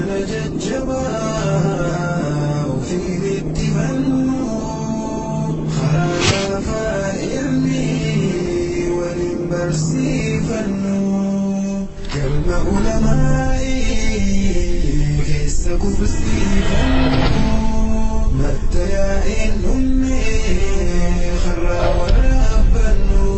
ججبا وفي الاتفنو خرافا إرني ولنبرسي فنو كلمة علمائي كيس كفسي فنو متى يا إن أمي خرا وربنو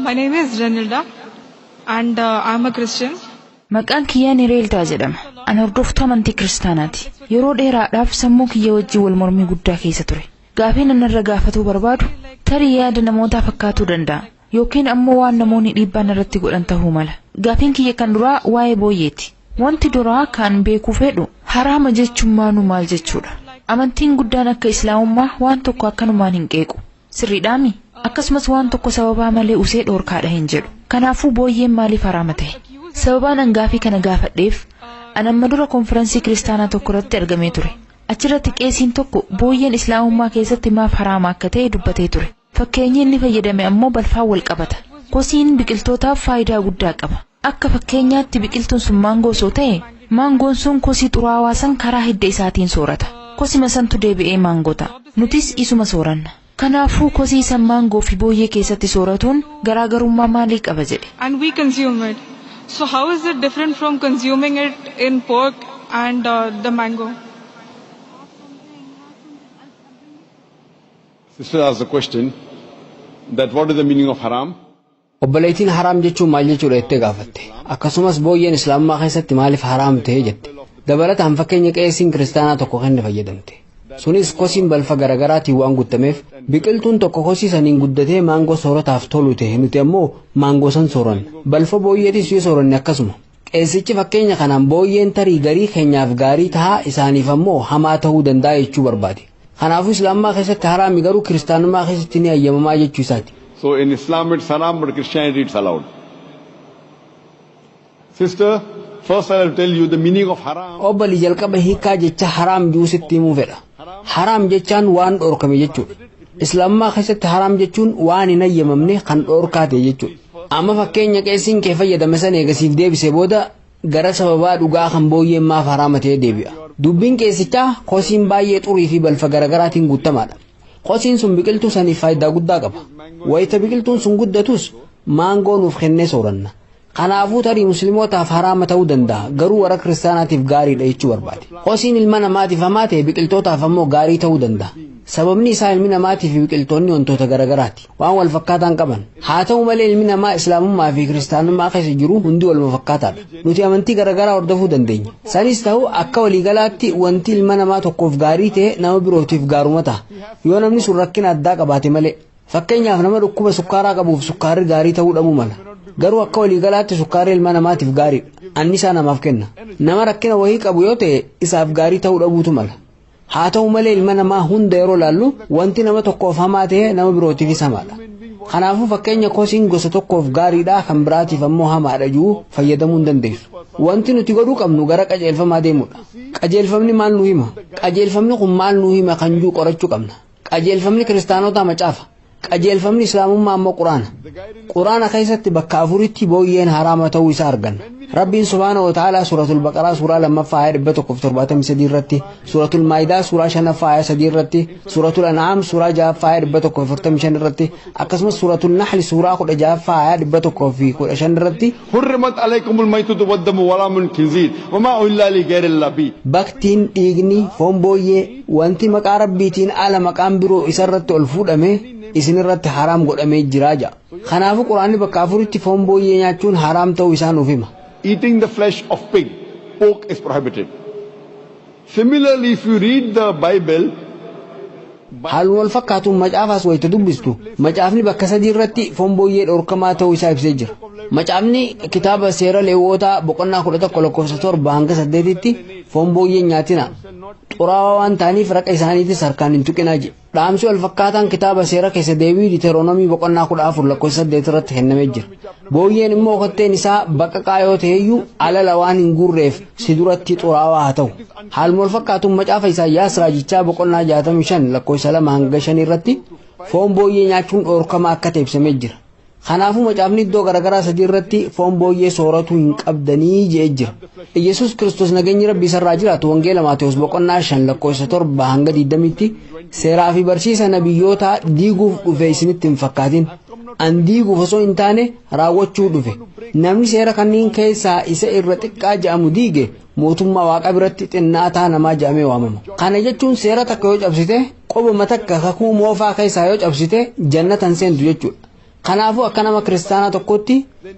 My name is Renilda and I'm a Christian. Maqaan kiyyaa Nireeldaa jedhama. Ani hordoftuu amantii kiristaanaati. Yeroo dheeraadhaaf sammuu kiyya wajjin wal mormii guddaa keessa ture. Gaafiin ani irra gaafatuu barbaadu tarii yaada namootaa fakkaatuu danda'a yookiin ammoo waan namoonni dhiibbaan irratti godhan ta'uu mala. Gaafiin kiyya kan duraa waa'ee booyyeeti. Wanti duraa kan beekuu fedhu haraama jechuun maal jechuudha. Amantiin guddaan akka Islaamummaa waan tokko akkanumaan hin qeequ. Sirriidhaami? Akkasumas waan tokko sababaa malee usee dhoorkaadha hin jedhu. Kanaafuu booyyeen maaliif haraama ta'e? Sababaan an gaafii kana gaafadheef an amma dura konferansii kiristaanaa tokko irratti argamee ture. Achirratti qeesiin tokko booyyeen Islaamummaa keessatti maaf haraama akka ta'e dubbatee ture. Fakkeenyi inni fayyadame ammoo balfaa wal qabata. Kosiin biqiltootaaf faayidaa guddaa qaba. Akka fakkeenyaatti biqiltuun sun maangoo osoo ta'e, maangoon sun kosii xuraawaa san karaa hidda isaatiin soorata. Kosima santu deebi'ee maangoo ta'a. Nutis isuma sooranna. Kanaafuu kosii san maangoo fi booyyee keessatti sooratuun garaagarummaa maalii qaba jedhe. And we consume it. So how is it different from consuming it in pork and the mango? Sister asked the question that what is the meaning of haram? Obboleettiin haram jechuun maal jechuudha jettee gaafatte. Akkasumas booyyeen Islaamummaa keessatti maaliif haram ta'e jette. Dabalataan fakkeenya qeesiin kiristaanaa tokko kenne fayyadamte. Sunis kosiin balfa garaagaraatiin waan guutameef biqiltuun tokko kosii saniin guddatee maangoo soorataaf tolu ta'e nuti ammoo maangoo san sooranna. Balfa booyyeetis yoo sooranne akkasuma. Qeesichi fakkeenya kanaan booyyeen tarii garii keenyaaf gaarii tahaa isaaniif ammoo hamaa ta'uu danda'a jechuu barbaade. Kanaafuu Islaamummaa keessatti haraami garuu kiristaanummaa keessatti ni hayyamamaa jechuu isaati. So in Islam it's haram but Christianity it's allowed. Sister, first I will tell you the meaning of haram. Obbolii jalqaba hiikaa jecha haram juusitti himuu fedha. Haram jechaan waan dhoorkame jechuudha. Islaamummaa keessatti haram jechuun waan hin hayyamamne kan dhoorkaate jechuudha. Amma fakkeenya qeesiin kee fayyadame san eegasiif deebisee booda gara sababaa dhugaa kan booyyeen maaf haraama ta'ee deebi'a. Dubbiin qeesichaa kosiin baay'ee xurii fi balfa garaagaraatiin guutamaadha. Kosiin sun biqiltuu saniif faayidaa guddaa qaba. Wayita biqiltuun sun guddatus maangoo nuuf kennee sooranna. Kanaafuu tarii musliimotaaf haraama ta'uu danda'a garuu warra kiristaanaatiif gaariidha jechuu barbaade. Kosiin ilma namaatiif hamaa ta'e biqiltootaaf ammoo gaarii ta'uu danda'a. Sababni isaa ilmi namaatiif biqiltoonni wantoota garagaraati waan wal fakkaataan qaban. Haa ta'u malee ilmi namaa Islaamummaa fi kiristaanummaa keessa jiru hundi wal fakkaataadha. Nuti amantii garagaraa hordofuu dandeenya. Sanis ta'u akka waliigalaatti wanti ilma namaa tokkoof gaarii ta'e nama birootiif gaaruma ta'a. Yoo namni sun rakkina addaa qabaate malee. Fakkeenyaaf nama dhukkuba sukkaaraa qabuuf sukkaarri gaarii ta'uu dhabuu mala. Garuu akka waliigalaatti sukkaarri ilma namaatiif gaariidha. Annisaa namaaf kenna. Nama rakkina wahii qabu yoo ta'e isaaf gaarii ta'uu dhabuutu mala. Haa ta'u malee ilma namaa hunda yeroo laallu wanti nama tokkoof hamaa ta'e nama birootiifis hamaadha. Kanaafuu fakkeenya kosiin gosa tokkoof gaariidha kan biraatiif ammoo hamaadha juu fayyadamuu hin dandeessu. Wanti nuti godhuu qabnu gara qajeelfamaa deemudha. Qajeelfamni maal nu hima? Qajeelfamni kun maal nu hima kan juu qorachuu qabna. Qajeelfamni kiristaanotaa macaafa. Qajeelfamni Islaamummaa ammoo Quraana. Quraana keessatti bakka afuritti booyyeen haraama ta'uu isaa arganna. Rabbiin subhaanahu wa ta'aalaa suuratul baqaraa suuraa 2ffaa aaya 173 irratti, suuratul maayidaa suuraa 5ffaa aaya 3 irratti, suuratul an'aam suuraa 6ffaa aaya 145 irratti, akkasumas suuratul nahl suuraa 16ffaa aaya 115 irratti Hurrimat alaykumul maytatu waddamu walaamun kinziir wamaa uhilla li ghayrillaahi bi. Baktiin dhiigni foon booyyee wanti maqaa rabbiitiin ala maqaan biroo isarratti ol fuudhame isinirratti haram godhamee jira jedha. Kanaafuu Quraanni bakka afuritti foon booyyee nyaachuun haram ta'uu isaa nuuf hima. Eating the flesh of pig, pork is prohibited. Similarly, if you read the Bible, haaluma wal fakkaatuun macaafaas wayita dubbistu macaafni bakka sadii irratti foon booyyee dhorkamaa ta'uu isaa ibsee jira. Macaafni kitaaba seera Leewwotaa boqonnaa 11 lakkoofsa 7 hanga 8tti foon booyyee nyaatina xuraawaa waan ta'aniif raqa isaaniitis harkaan hin tuqinaa jedha. Dhaamsi wal fakkaataan kitaaba seera keessa deebii Diiteeroonomii boqonnaa 14 lakkoofsa 8 irratti kennamee jira. Booyyeen immoo kotteen isaa baqaqaa yoo ta'eyyuu alala waan hin guurreef si duratti xuraawaa haa ta'u. Haaluma wal fakkaatuun macaafa Isaayyaas raajichaa boqonnaa 65 lakkoofsa 2 hanga 5 irratti foon booyyee nyaachuun dhoorkama akka ta'e ibsamee jira. Kanaafuu macaafni iddoo garaagaraa sadii irratti foon booyyee sooratu hin qabdanii jedhee jira. Yesuus Kiristoos nageenyi Rabbii isarraa jiraatu wangeela Maatewos boqonnaa 5 lakkoofsa 7 hanga 20tti seeraa fi barsiisa nabiyyootaa diiguuf dhufe isinitti hin fakkaatin. An diiguuf osoo hin taane raawwachuu dhufe. Namni seera kanneen keessaa isa irra xiqqaa jedhamu diige mootummaa Waaqa biratti xinnaataa namaa jedhamee waamama. Kana jechuun seera takka yoo cabsite qobuma takka kakuu moofaa keessaa yoo cabsite jannatan seentu jechuudha. Kanaafuu akka nama kiristaanaa tokkotti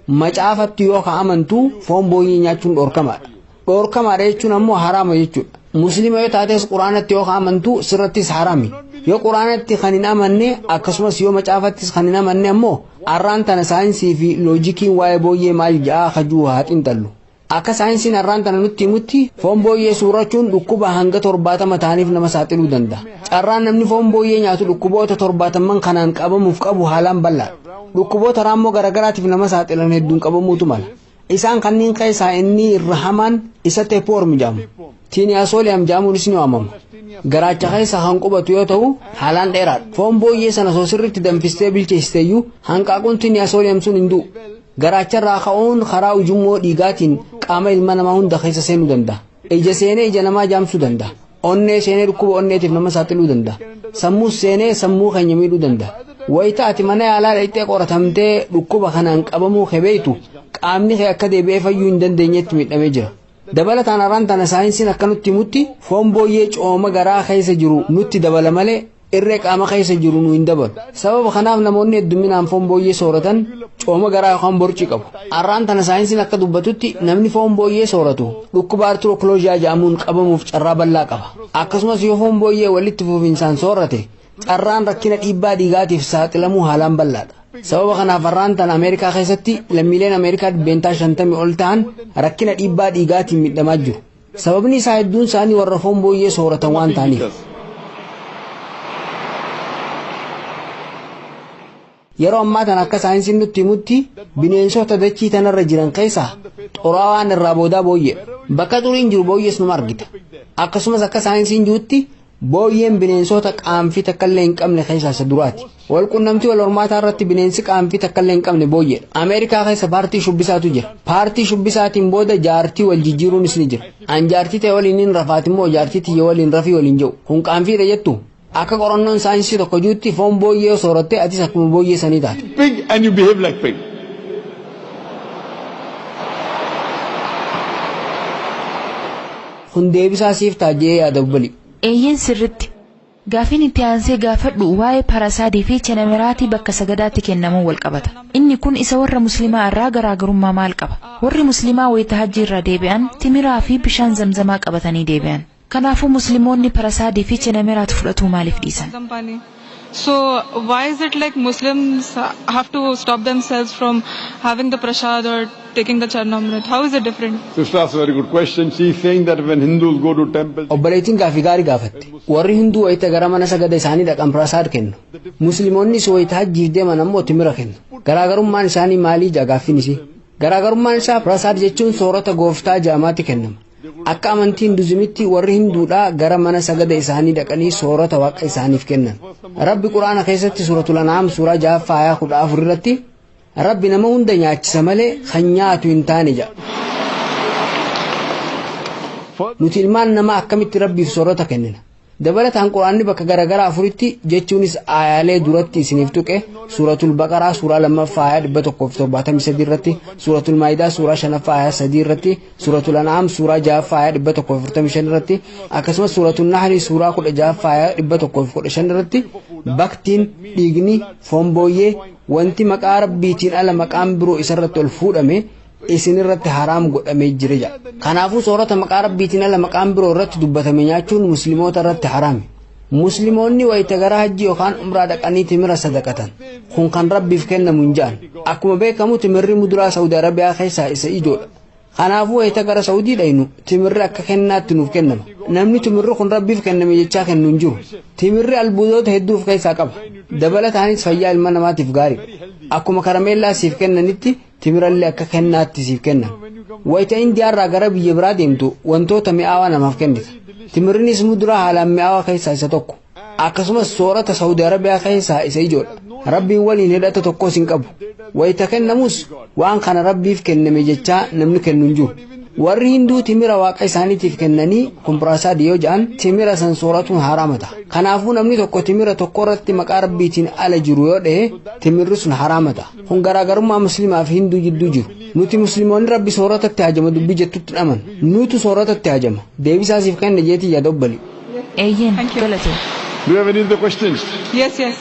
macaafatti yoo amantu foon booyyee nyaachuun dhoorkamaadha. Dhoorkamaadha jechuun ammoo haraama jechuudha. Musliima yoo taates quraanatti yoo amantu sirrattis haraami. Yoo quraanatti kan hin amanne akkasumas yoo macaafattis kan hin amanne ammoo arraan tana saayinsii fi loojikiin waa'ee booyyee maal jedhaa hajuu haa xiinxallu. Akka saayinsiin arraan tana nutti himutti foon booyyee suurachuun dhukkuba hanga 70 ta'aniif nama saaxiluu danda'a. Carraan namni foon booyyee nyaatu dhukkuboota 70 kanaan qabamuuf qabu haalaan bal'aadha. Dhukkuboota raammoo garagaraatiif nama saaxilan hedduun qabamuutu mala. Isaan kanneen keessaa inni irra hamaan isa teepoormi jedhamu. Tiiniyaasooliyam jedhamuunis ni waamama. Garaacha keessa kan qubatu yoo ta'u haalaan dheeraadha. Foon booyyee sana osoo sirriitti danfistee bilcheessiteeyyuu hanqaaquun tiiniyaasooliyam sun hin du'u. Garaacharraa ka'uun karaa ujummoo dhiigaatiin qaama ilma namaa hunda keessa seenuu danda'a. Ija seenee ija namaa jaamsuu danda'a. Onnee seenee dhukkuba onneetiif nama saaxiluu danda'a. Sammuus seenee sammuu keenya miidhuu danda'a. Wayita ati mana yaalaa dhaqxee qoratamtee dhukkuba kanaan qabamuu kebeeytu qaamni kee akka deebi'ee fayyuu hin dandeenyetti miidhamee jira. Dabalataan arraan tana saayinsiin akka nutti himutti foon booyyee cooma garaa keessa jiru nutti dabala malee irree qaama keessa jiru nu hin dabalu. Sababa kanaaf namoonni hedduminaan foon booyyee sooratan cooma garaa yookaan borcii qabu. Arraan tana saayinsiin akka dubbatutti namni foon booyyee sooratu dhukkuba artirookiloojiyaa jedhamuun qabamuuf carraa bal'aa qaba. Akkasumas yoo foon booyyee walitti fufinsaan soorate carraan rakkina dhiibbaa dhiigaatiif saaxilamuu haalaan bal'aadha. Sababa kanaaf arraan tana Ameerikaa keessatti lammiileen Ameerikaa 50 ol ta'an rakkina dhiibbaa dhiigaatiin miidhamaa jiru. Sababni isaa hedduun isaanii warra foon booyyee sooratan waan ta'aniif. Yeroo ammaa tana akka saayinsiin nutti himutti bineensota dachii tanarra jiran keessaa xuraawaan irraa boodaa booyyee bakka xuriin jiru booyyees numa argita. Akkasumas akka saayinsiin jirutti booyyeen bineensota qaanfii takkallee hin qabne keessaa isa duraati. Walqunnamtii wal hormaataa irratti bineensi qaanfii takkallee hin qabne booyyeedha. Ameerikaa keessa paartii shubbisaatu jira. Paartii shubbisaatiin booda jaartii wal jijjiiruunis ni jira. An jaartii ta'e waliin hin rafaat immoo jaartii tiyya waliin rafii waliin jiru. Kun qaanfiidha jettu. Akka qorannoon saayinsii tokko jirutti foon booyyee soorattee atis akkuma booyyee sanii taate. Pig and you behave like pig. Kun deebisaa siif taajee yaada obbali. Eeyyeen sirritti. Gaafiin itti aansee gaafadhu waa'ee parasaadii fi chenamiraatii bakka sagadaatti kennamuu wal qabata. Inni kun isa warra musliimaa irraa garaagarummaa maal qaba? Warri musliimaa wayita hajji irraa deebi'an timiraa fi bishaan zamzamaa qabatanii deebi'an. Kanaafuu musliimoonni parasaadii fi chenamiraat fudhatuu maaliif dhiisan? So why is it like Muslims have to stop themselves from having the prasad or taking the charnamrit? How is it different? Sister asked a very good question. She is saying that when Hindus go to temples... Obboleettiin gaafii gaarii gaafatte. Warri Hinduu wayita gara mana sagada isaanii dhaqan prasaad kennu. Musliimoonnis wayita hajjiif deeman ammoo timira kennu. Garaagarummaan isaanii maalii jaa gaaffiin isii? Garaagarummaan isaa prasaad jechuun soorata gooftaa jaamaatti kennama. Akka amantii Hinduuzimitti warri Hinduudhaa gara mana sagada isaanii dhaqanii soorata waaqa isaaniif kennan. Rabbi Quraana keessatti suuratul An'aam suuraa 6 ayaa 14 irratti Rabbi nama hunda nyaachisa malee kan nyaatu hin taane jedha. Nuti ilmaan namaa akkamitti Rabbiif soorata kennina? Dabalataan Quraanni bakka garagaraa afuritti jechuunis aayaalee duratti isiniif tuqe suuratul Baqaraa suuraa 2 ayaa 173 irratti, suuratul Maayidaa suuraa 5 ayaa 3 irratti, suuratul An'aam suuraa 6 ayaa 145 irratti, akkasumas suuratul Nahl suuraa 16 ayaa 115 irratti baktiin dhiigni foon booyyee wanti maqaa Rabbiitiin ala maqaan biroo isarratti ol fuudhame isin irratti haraam godhamee jira jedha. Kanaafuu soorata maqaa Rabbiitiin ala maqaan biroo irratti dubbatame nyaachuun musliimoota irratti haraami. musliimoonni wayita gara hajji yookaan umraa dhaqanii timira sadaqatan kun kan rabbiif kennamu hin jaan akkuma beekamu timirri muduraa Saudi Arabiyaa keessaa isa ijoodha kanaafuu wayita gara Saudii dhaynu timirri akka kennaatti nuuf kennama namni timirri kun rabbiif kenname jechaa kennu hin jiru timirri albuudoota hedduu of keessaa qaba dabalataanis fayyaa ilma namaatiif gaarii akkuma karameellaa siif kennanitti timirallee akka kennaatti siif kennan wayita indiyaarraa gara biyya biraa deemtu wantoota mi'aawaa namaaf kennita timirrinis muduraa haalaan mi'aawaa keessaa isa tokko akkasumas soorata Saudi Arabiyaa keessaa isa ijoodha rabbiin waliin hidhata tokkos hin qabu wayita kennamus waan kana rabbiif kenname jechaa namni kennu hin jiru warri hinduu timira waaqa isaaniitiif kennanii kumpiraasaa dhiyoo ja'an timira san sooratuun haraama ta'a kanaafuu namni tokko timira tokko irratti maqaa rabbiitiin ala jiru yoo dhahe timirri sun haraama ta'a kun garaagarummaa muslimaa fi hinduu jidduu jiru nuti musliimoonni rabbi sooratatti hajama dubbii jettutti dhaman nutu sooratatti hajama deebisaasiif kenna jeetii yaada obbali eeyyeen galatoo Do you have any other questions? Yes, yes.